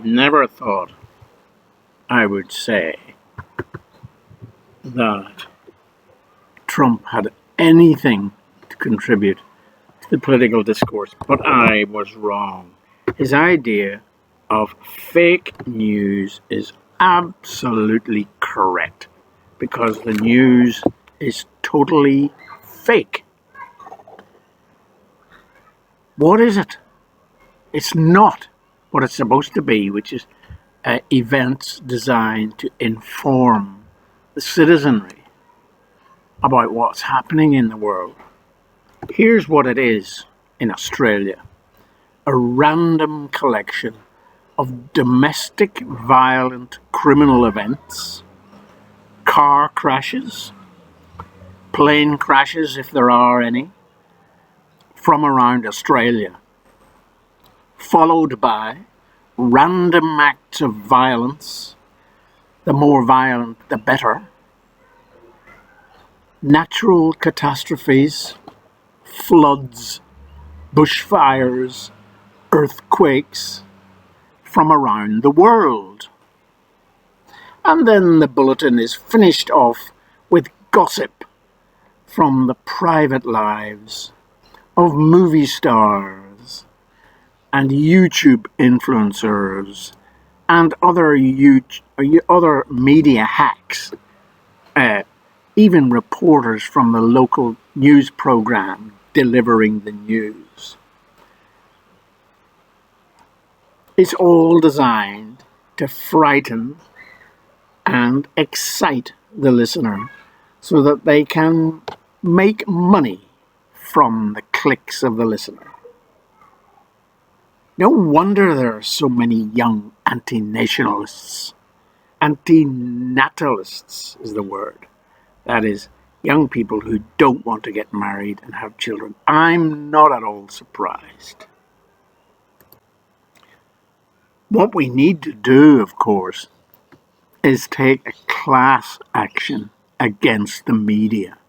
Never thought I would say that Trump had anything to contribute to the political discourse, but I was wrong. His idea of fake news is absolutely correct because the news is totally fake. What is it? It's not what it's supposed to be, which is events designed to inform the citizenry about what's happening in the world. Here's what it is in Australia: a random collection of domestic violent criminal events, car crashes, plane crashes if there are any, from around Australia, followed by random acts of violence, the more violent the better, natural catastrophes, floods, bushfires, earthquakes from around the world. And then the bulletin is finished off with gossip from the private lives of movie stars and YouTube influencers and other media hacks, even reporters from the local news program delivering the news. It's all designed to frighten and excite the listener so that they can make money from the clicks of the listener. No wonder there are so many young anti-nationalists. Anti-natalists is the word. That is, young people who don't want to get married and have children. I'm not at all surprised. What we need to do, of course, is take a class action against the media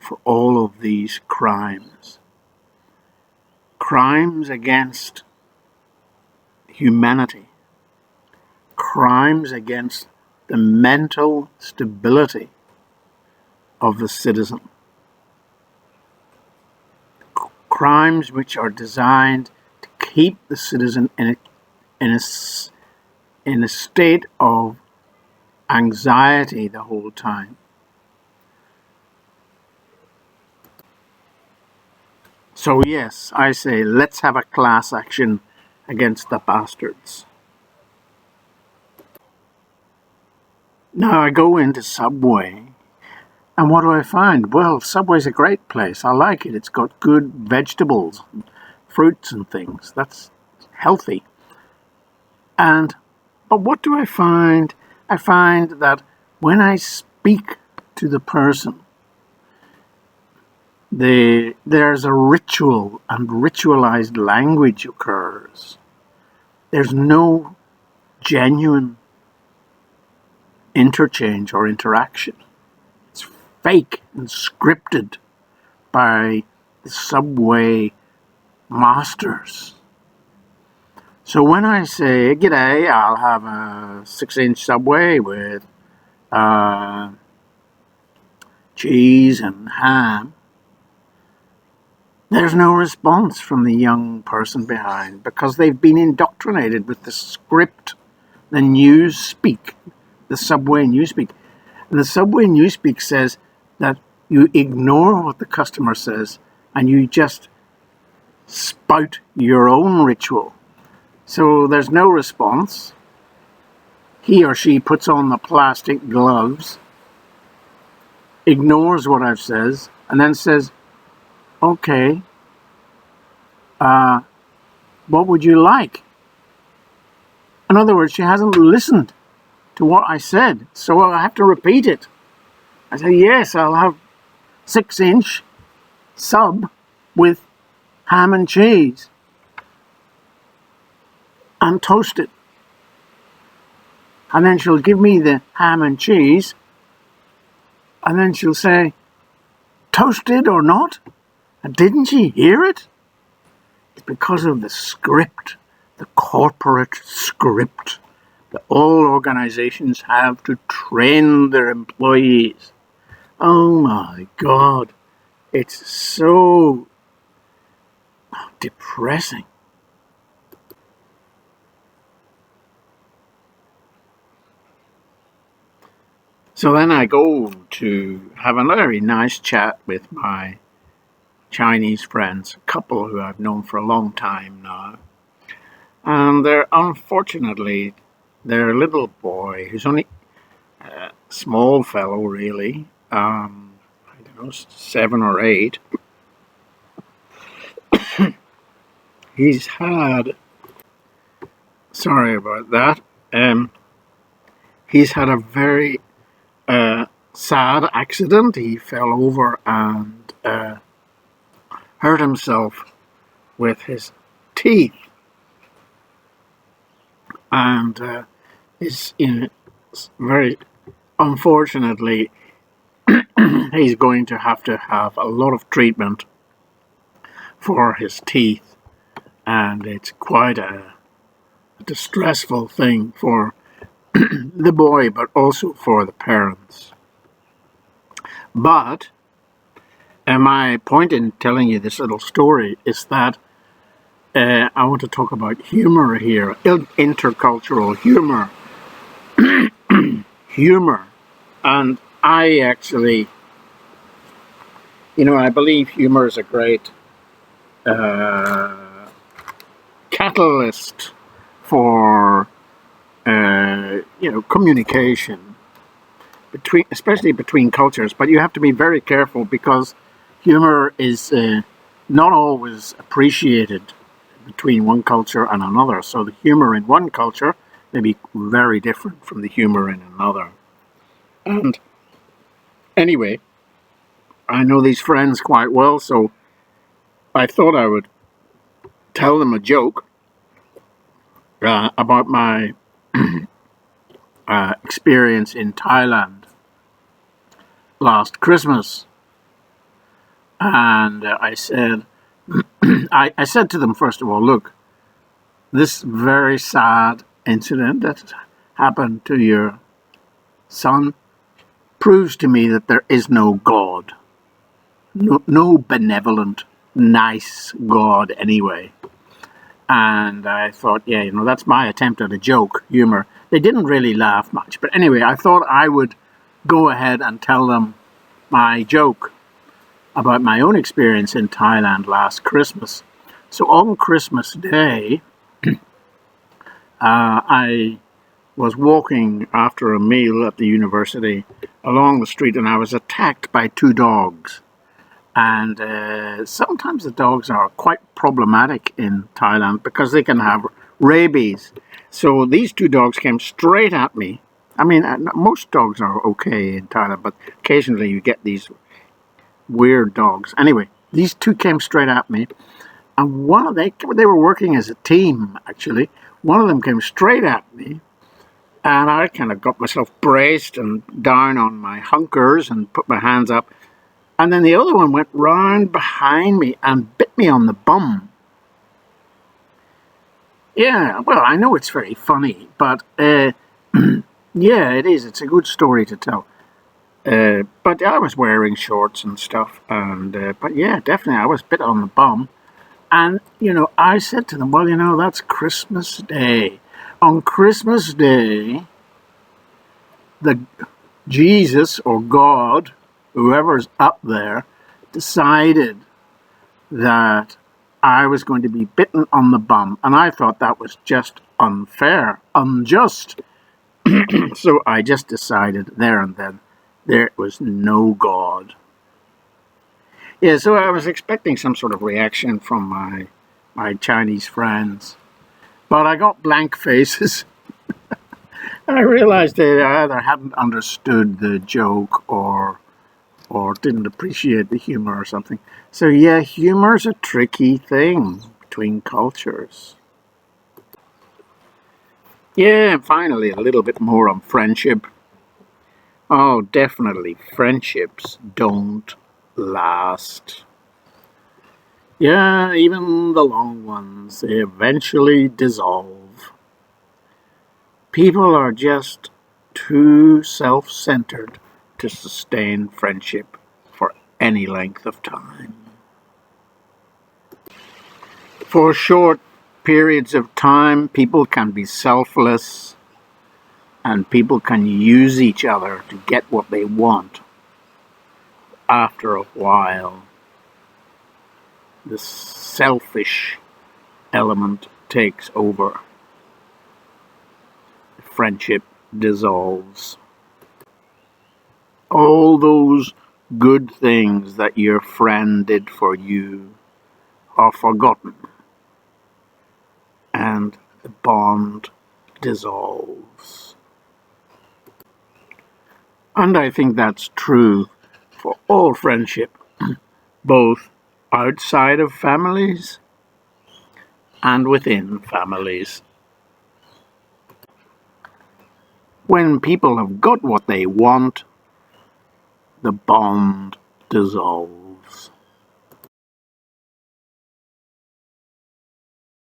for all of these crimes. Crimes against humanity. Crimes against the mental stability of the citizen. Crimes which are designed to keep the citizen in a state of anxiety the whole time. So yes, I say let's have a class action against the bastards. Now I go into Subway, and what do I find? Well, Subway's a great place. I like it. It's got good vegetables, and fruits and things. That's healthy. But what do I find? I find that when I speak to the person, there's a ritual and ritualized language occurs. There's no genuine interchange or interaction. It's fake and scripted by the Subway masters. So when I say, "G'day, I'll have a 6-inch Subway with cheese and ham," there's no response from the young person behind because they've been indoctrinated with the script, the newspeak, the Subway newspeak. And the Subway newspeak says that you ignore what the customer says and you just spout your own ritual. So there's no response. He or she puts on the plastic gloves, ignores what I've says, and then says, "Okay, what would you like?" In other words, she hasn't listened to what I said, so I have to repeat it. I say, "Yes, I'll have 6-inch sub with ham and cheese and toasted." And then she'll give me the ham and cheese, and then she'll say, "Toasted or not?" And didn't she hear it? because of the script, the corporate script that all organizations have to train their employees. Oh my God, it's so depressing. So then I go to have a very nice chat with my Chinese friends, a couple who I've known for a long time now. And unfortunately, their little boy, who's only a small fellow really, I don't know, 7 or 8, he's had, sorry about that, he's had a very sad accident. He fell over and hurt himself with his teeth, and is very unfortunately he's going to have a lot of treatment for his teeth, and it's quite a distressful thing for the boy, but also for the parents. But my point in telling you this little story is that I want to talk about humor here, intercultural humor. Humor. And I actually, I believe humor is a great catalyst for, communication, especially between cultures. But you have to be very careful because humor is not always appreciated between one culture and another. So the humor in one culture may be very different from the humor in another. And anyway, I know these friends quite well, so I thought I would tell them a joke about my experience in Thailand last Christmas. And I said, I said to them, first of all, look, this very sad incident that happened to your son proves to me that there is no God. No benevolent, nice God anyway. And I thought, yeah, that's my attempt at a joke, humor. They didn't really laugh much. But anyway, I thought I would go ahead and tell them my joke about my own experience in Thailand last Christmas. So on Christmas Day, I was walking after a meal at the university along the street, and I was attacked by 2 dogs. And sometimes the dogs are quite problematic in Thailand because they can have rabies. So these 2 dogs came straight at me. I mean, most dogs are okay in Thailand, but occasionally you get these weird dogs. Anyway, these 2 came straight at me, and they were working as a team, actually. One of them came straight at me, and I kind of got myself braced and down on my hunkers and put my hands up. And then the other one went round behind me and bit me on the bum. Yeah, well, I know it's very funny, but yeah, it is. It's a good story to tell. But I was wearing shorts and stuff, and but yeah, definitely I was bit on the bum. And, I said to them, well, that's Christmas Day. On Christmas Day, the Jesus or God, whoever's up there, decided that I was going to be bitten on the bum. And I thought that was just unfair, unjust. So I just decided there and then there was no God. Yeah, so I was expecting some sort of reaction from my Chinese friends. But I got blank faces. I realized they either hadn't understood the joke or didn't appreciate the humor or something. So yeah, humor's a tricky thing between cultures. Yeah, and finally a little bit more on friendship. Oh, definitely, friendships don't last. Yeah, even the long ones, they eventually dissolve. People are just too self-centered to sustain friendship for any length of time. For short periods of time, people can be selfless and people can use each other to get what they want. After a while, the selfish element takes over. Friendship dissolves. All those good things that your friend did for you are forgotten, and the bond dissolves. And I think that's true for all friendship, both outside of families and within families. When people have got what they want, the bond dissolves.